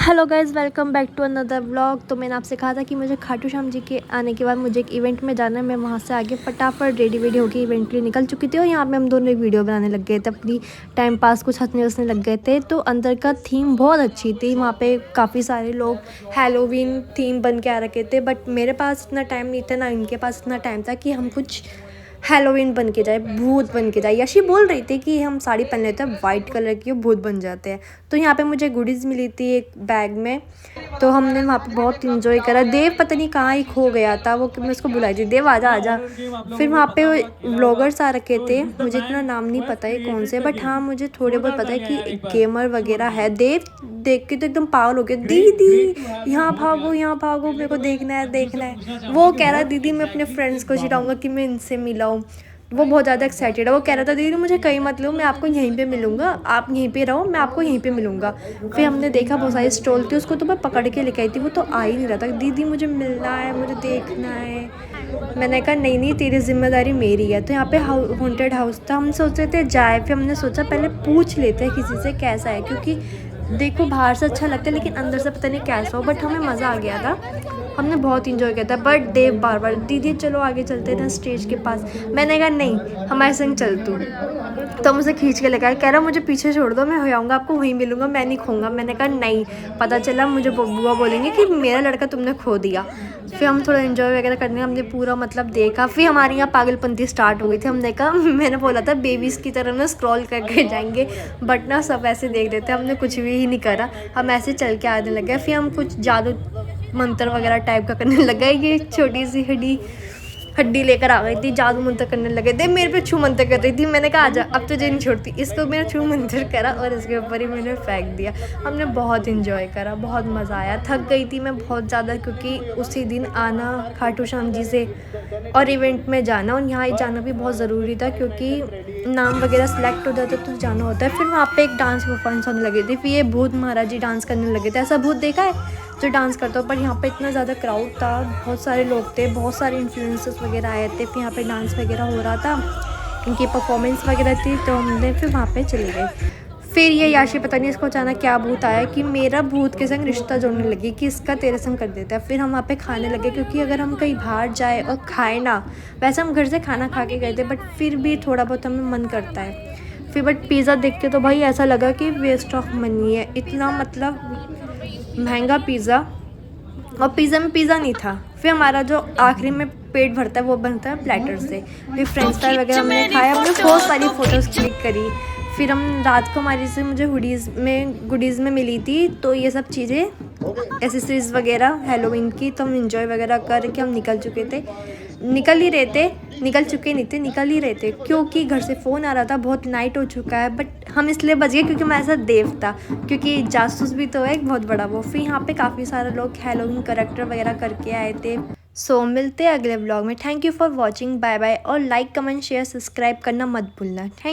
Hello guys, welcome back to another vlog. तो मैंने आपसे कहा था कि मुझे खाटू श्याम जी के आने के बाद मुझे एक इवेंट में जाना है। मैं वहाँ से आगे फटाफट रेडी वेडी होकर इवेंट के लिए निकल चुकी थी और यहाँ पे हम दोनों एक वीडियो बनाने लग गए थे, अपनी टाइम पास कुछ हंसने हंसने लग गए थे। तो अंदर का थीम बहुत अच्छी थी, वहाँ पे काफ़ी सारे लोग हैलोवीन थीम बन के आ रखे थे, बट मेरे पास इतना टाइम नहीं था, ना इनके पास इतना टाइम था कि हम कुछ हैलोवीन बन के जाए, भूत बन के जाए। यशी बोल रही थी कि हम साड़ी पहन लेते हैं वाइट कलर की, भूत बन जाते हैं। तो यहाँ पे मुझे गुडीज़ मिली थी एक बैग में, तो हमने वहाँ पे बहुत इंजॉय करा। देव पता नहीं कहाँ ही खो गया था, वो मैं उसको बुलाई थी, देव आजा आजा। फिर वहाँ पे व्लॉगर्स आ रखे थे, मुझे इतना नाम नहीं पता है कौन से, बट हाँ मुझे थोड़े बहुत पता है कि एक गेमर वगैरह है। देव देख के तो एकदम पागल हो गया, दीदी यहाँ भागो, मेरे को देखना है। वो कह रहा दीदी मैं अपने फ्रेंड्स को चिढ़ाऊंगा कि मैं इनसे मिला हूँ। वो बहुत ज़्यादा एक्साइटेड है, वो कह रहा था दीदी मुझे कहीं मत लो, मैं आपको यहीं पे मिलूंगा, आप यहीं पे रहो, मैं आपको यहीं पे मिलूंगा। फिर हमने देखा बहुत सारी स्टॉल थी, उसको तो मैं पकड़ के लेके आई थी, वो तो आ ही नहीं रहा था। दीदी मुझे मिलना है, मुझे देखना है। मैंने कहा नहीं तेरी जिम्मेदारी मेरी है। तो यहाँ पे हॉन्टेड हाउस था, हम सोच रहे थे जाए, फिर हमने सोचा पहले पूछ लेते हैं किसी से कैसा है, क्योंकि देखो बाहर से अच्छा लगता है लेकिन अंदर से पता नहीं कैसा हो। बट हमें मज़ा आ गया था, हमने बहुत इंजॉय किया था। बट देव बार बार दीदी चलो आगे चलते थे स्टेज के पास। मैंने कहा नहीं हमारे संग चल तू। तो मुझे खींच के लेकर कह रहा मुझे पीछे छोड़ दो, मैं हो जाऊँगा, आपको वहीं मिलूंगा, मैं नहीं खोऊंगा। मैंने कहा नहीं, पता चला मुझे बुआ बोलेंगे कि मेरा लड़का तुमने खो दिया। फिर हम थोड़ा इन्जॉय वगैरह करने, हमने पूरा मतलब देखा। फिर हमारे यहाँ पागलपंती स्टार्ट हो गई थी। हमने कहा मैंने बोला था बेबीज़ की तरह ना स्क्रॉल करके जाएंगे, बट ना सब ऐसे देख देते, हमने कुछ भी ही नहीं करा, हम ऐसे चल के आने लगे। फिर हम कुछ जादू मंत्र वगैरह टाइप का करने लगा। ये छोटी सी हड्डी लेकर आ गई थी, जादू मंत्र करने लगे थे, मेरे पे छू मंत्र कर रही थी। मैंने कहा आजा अब तुझे नहीं छोड़ती। इसको मैंने छू मंत्र करा और इसके ऊपर ही मैंने फेंक दिया। हमने बहुत इंजॉय करा, बहुत मज़ा आया। थक गई थी मैं बहुत ज़्यादा, क्योंकि उसी दिन आना खाटू श्याम जी से और इवेंट में जाना, और यहाँ जाना भी बहुत ज़रूरी था क्योंकि नाम वगैरह सेलेक्ट हो जाता तो जाना होता है। फिर वहाँ पे एक डांस परफॉर्मेंस होने लगी थी, फिर ये भूत महाराज जी डांस करने लगे थे। ऐसा भूत देखा है जो डांस करता हो, पर यहाँ पे इतना ज़्यादा क्राउड था, बहुत सारे लोग थे, बहुत सारे इन्फ्लुएंसर्स वगैरह आए थे। फिर यहाँ पे डांस वगैरह हो रहा था, इनकी परफॉर्मेंस वगैरह थी, तो हमने फिर वहाँ पे चले गए। फिर ये याशी पता नहीं इसको अचानक क्या भूत आया कि मेरा भूत के संग रिश्ता जोड़ने लगी कि इसका तेरे संग कर देता है। फिर हम वहाँ पे खाने लगे, क्योंकि अगर हम कहीं बाहर जाए और खाए ना, वैसे हम घर से खाना खा के गए थे, बट फिर भी थोड़ा बहुत हमें मन करता है। फिर बट पिज़्ज़ा देख के तो भाई ऐसा लगा कि वेस्ट ऑफ मनी है, इतना मतलब महंगा पिज़्ज़ा, और पिज़्ज़ा में पिज़्ज़ा नहीं था। फिर हमारा जो आखिरी में पेट भरता है वो बनता है प्लेटर से। फिर फ्रेंच फ्राई वगैरह हमने खाया, हमने बहुत सारी फ़ोटोज़ क्लिक करी। फिर हम रात को हमारी से मुझे गुडीज़ में मिली थी, तो ये सब चीज़ें एसेसरीज़ वगैरह हैलोवीन की, तो हम इंजॉय वगैरह करके हम निकल चुके थे, निकल ही रहे थे क्योंकि घर से फ़ोन आ रहा था, बहुत नाइट हो चुका है। बट हम इसलिए बच गए क्योंकि हमारे साथ देव था, क्योंकि जासूस भी तो है एक बहुत बड़ा वो। फिर यहाँ पे काफ़ी सारे लोग हैलोवीन करैक्टर वगैरह करके आए थे। सो मिलते हैं अगले व्लॉग में। Thank you for watching, bye bye, और लाइक कमेंट शेयर सब्सक्राइब करना मत भूलना। थैंक